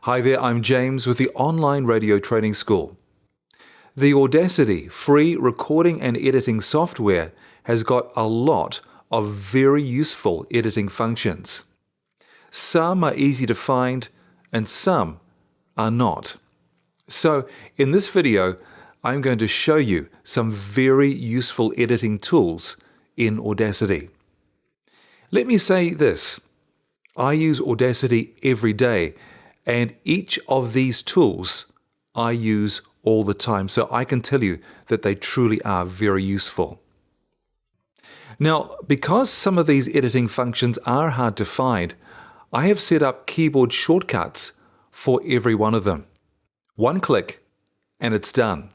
Hi there, I'm James with the Online Radio Training School. The Audacity free recording and editing software has got a lot of very useful editing functions. Some are easy to find and some are not. So in this video, I'm going to show you some very useful editing tools in Audacity. Let me say this, I use Audacity every day, and each of these tools I use all the time, so I can tell you that they truly are very useful. Now, because some of these editing functions are hard to find, I have set up keyboard shortcuts for every one of them. One click and it's done.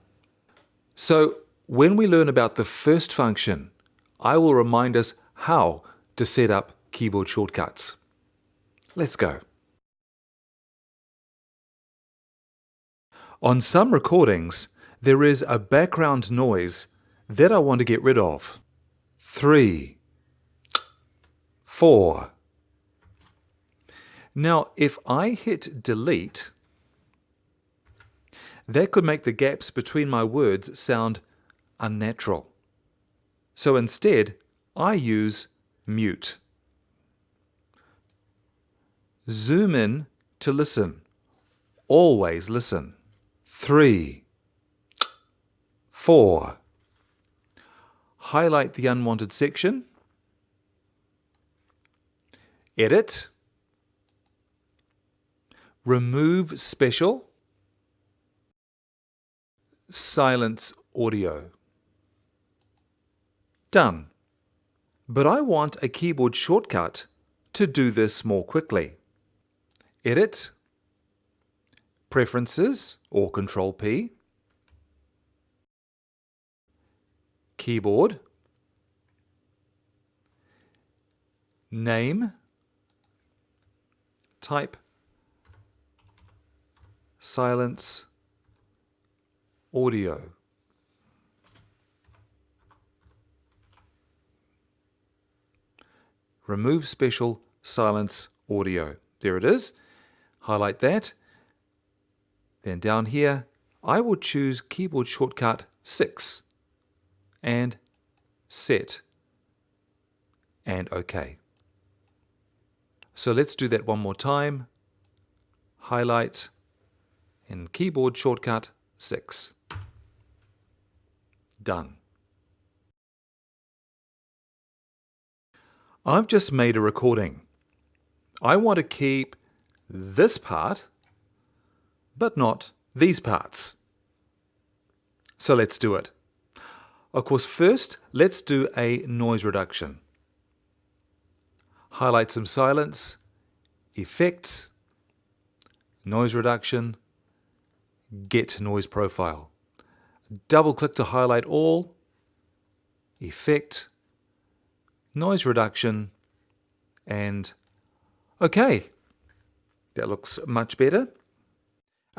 So when we learn about the first function, I will remind us how to set up keyboard shortcuts. Let's go. On some recordings, there is a background noise that I want to get rid of. 3, 4. Now, if I hit delete, that could make the gaps between my words sound unnatural. So instead, I use mute. Zoom in to listen. Always listen. 3, 4. Highlight the unwanted section. Edit. Remove special. Silence audio. Done. But I want a keyboard shortcut to do this more quickly. Edit. Preferences or Control P. Keyboard. Name. Type. Silence. Audio. Remove special, silence audio. There it is. Highlight that. Then down here, I will choose keyboard shortcut 6 and set and OK. So let's do that one more time. Highlight and keyboard shortcut 6. Done. I've just made a recording. I want to keep this part, but not these parts. So let's do it. Of course, first, let's do a noise reduction. Highlight some silence, effects, noise reduction, get noise profile. Double click to highlight all, effect, noise reduction, and OK. That looks much better.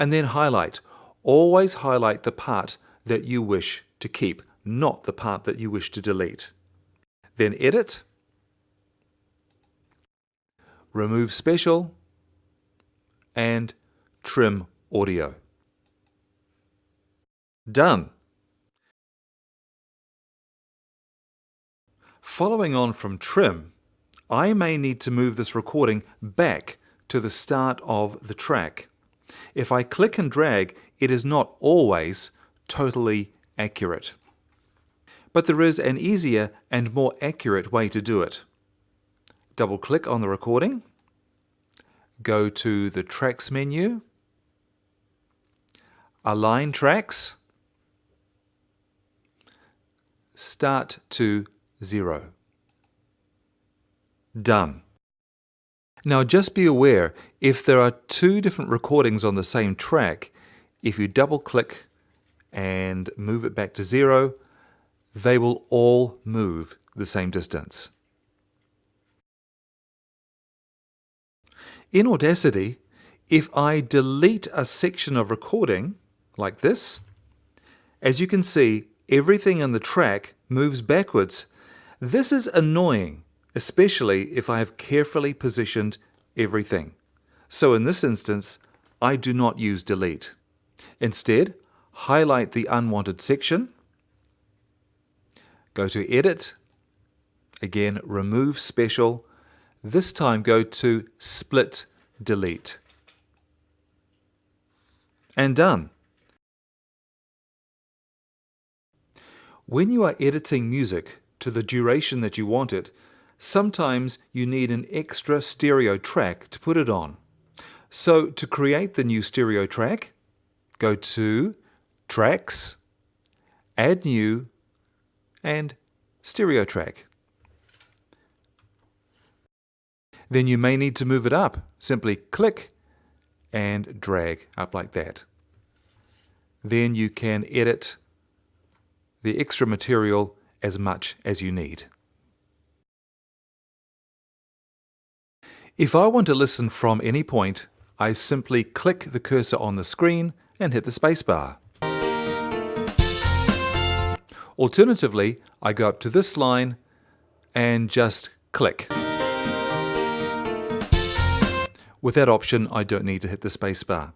And then highlight. Always highlight the part that you wish to keep, not the part that you wish to delete. Then edit. Remove special. And trim audio. Done. Following on from trim, I may need to move this recording back to the start of the track. If I click and drag, it is not always totally accurate. But there is an easier and more accurate way to do it. Double-click on the recording, go to the Tracks menu, Align Tracks, Start to 0. Done. Now just be aware, if there are two different recordings on the same track, if you double click and move it back to 0, they will all move the same distance. In Audacity, if I delete a section of recording, like this, as you can see, everything in the track moves backwards. This is annoying, especially if I have carefully positioned everything. So in this instance, I do not use delete. Instead, highlight the unwanted section, go to Edit, again remove Special, this time go to Split Delete, and done. When you are editing music to the duration that you want it, sometimes you need an extra stereo track to put it on. So to create the new stereo track, go to Tracks, Add New, and Stereo Track. Then you may need to move it up. Simply click and drag up like that. Then you can edit the extra material as much as you need. If I want to listen from any point, I simply click the cursor on the screen and hit the spacebar. Alternatively, I go up to this line and just click. With that option, I don't need to hit the spacebar.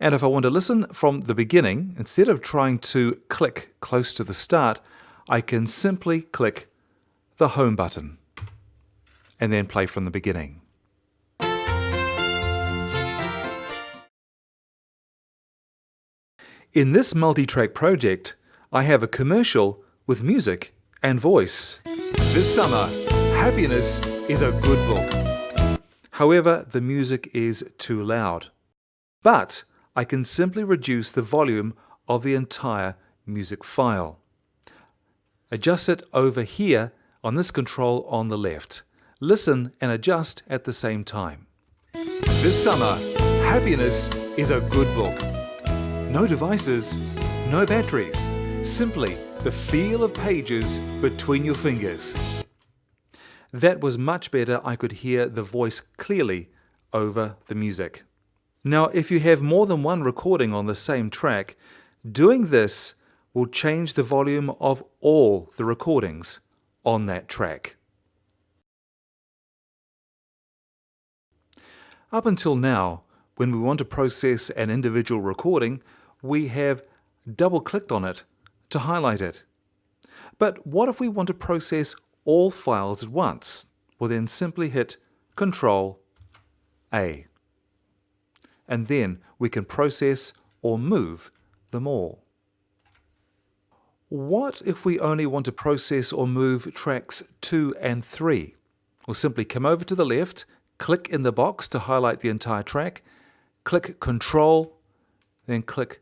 And if I want to listen from the beginning, instead of trying to click close to the start, I can simply click the home button and then play from the beginning. In this multi-track project, I have a commercial with music and voice. This summer, happiness is a good book. However, the music is too loud. But I can simply reduce the volume of the entire music file. Adjust it over here on this control on the left. Listen and adjust at the same time. This summer, happiness is a good book. No devices, no batteries, simply the feel of pages between your fingers. That was much better. I could hear the voice clearly over the music. Now, if you have more than one recording on the same track, doing this will change the volume of all the recordings on that track. Up until now, when we want to process an individual recording, we have double-clicked on it to highlight it. But what if we want to process all files at once? Well, then simply hit Control-A. And then we can process or move them all. What if we only want to process or move tracks 2 and 3? We'll simply come over to the left, click in the box to highlight the entire track, click Control, then click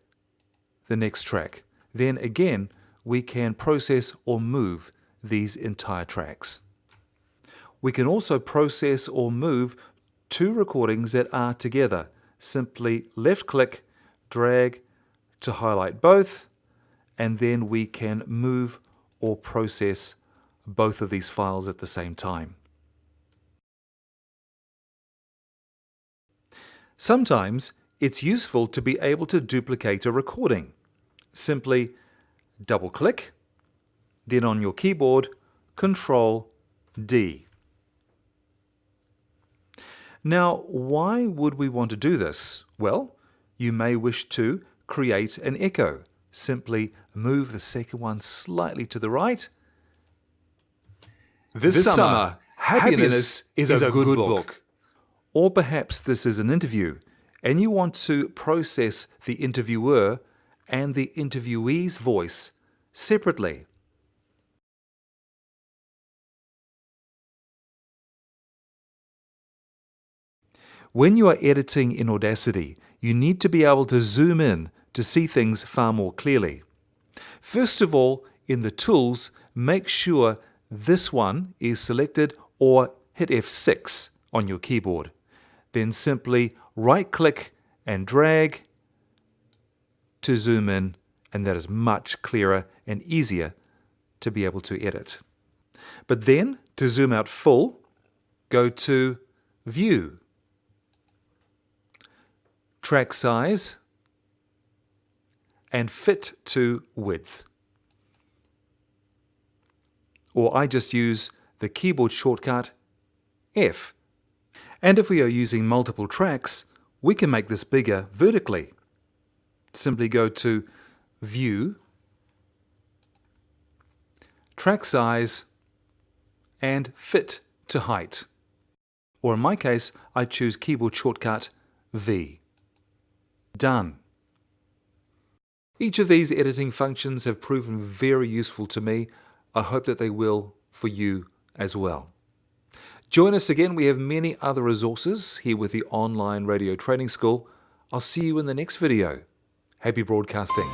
the next track. Then again, we can process or move these entire tracks. We can also process or move 2 recordings that are together. Simply left-click, drag to highlight both, and then we can move or process both of these files at the same time. Sometimes it's useful to be able to duplicate a recording. Simply double-click, then on your keyboard, Control-D. Now, why would we want to do this? Well, you may wish to create an echo. Simply move the second one slightly to the right. This summer, happiness is a good book. Or perhaps this is an interview, and you want to process the interviewer and the interviewee's voice separately. When you are editing in Audacity, you need to be able to zoom in to see things far more clearly. First of all, in the tools, make sure this one is selected or hit F6 on your keyboard. Then simply right-click and drag to zoom in, and that is much clearer and easier to be able to edit. But then, to zoom out full, go to View, Track Size, and Fit to Width. Or I just use the keyboard shortcut F. And if we are using multiple tracks, We can make this bigger vertically. Simply go to View, Track Size, and Fit to Height. Or in my case, I choose keyboard shortcut V. Done. Each of these editing functions have proven very useful to me. I hope that they will for you as well. Join us again. We have many other resources here with the Online Radio Training School. I'll see you in the next video. Happy broadcasting.